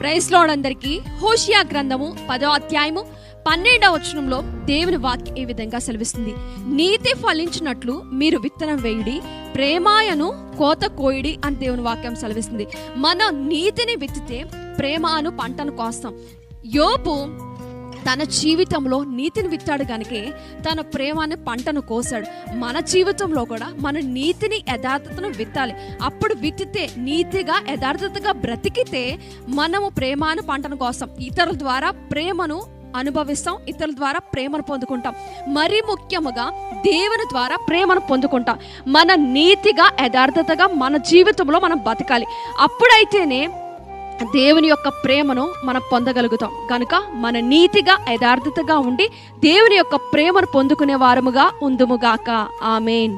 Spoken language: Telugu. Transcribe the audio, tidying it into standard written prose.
ప్రైజ్ లార్డ్ అందరికీ. హోషియా గ్రంథము 10వ అధ్యాయము 12వ వచనంలో దేవుని వాక్యం ఈ విధంగా సెలవిస్తుంది. నీతి ఫలించినట్లు మీరు విత్తనం వేయుడి, ప్రేమాయను కోత కోయిడి అని దేవుని వాక్యం సెలవిస్తుంది. మనం నీతిని విత్తితే ప్రేమను పంటను కోస్తాం. యోబు తన జీవితంలో నీతిని విత్తాడు కనుకే తన ప్రేమాన్ని పంటను కోసాడు. మన జీవితంలో కూడా మన నీతిని యథార్థతను విత్తాలి. అప్పుడు విత్తితే నీతిగా యథార్థతగా బ్రతికితే మనము ప్రేమాను పంటను కోస్తాం. ఇతరుల ద్వారా ప్రేమను అనుభవిస్తాం, ఇతరుల ద్వారా ప్రేమను పొందుకుంటాం. మరీ ముఖ్యముగా దేవుని ద్వారా ప్రేమను పొందుకుంటాం. మన నీతిగా యథార్థతగా మన జీవితంలో మనం బతకాలి. అప్పుడైతేనే దేవుని యొక్క ప్రేమను మనం పొందగలుగుతాం. కనుక మన నీతిగా యథార్థతగా ఉండి దేవుని యొక్క ప్రేమను పొందుకునే వారముగా ఉందుముగాక. ఆమేన్.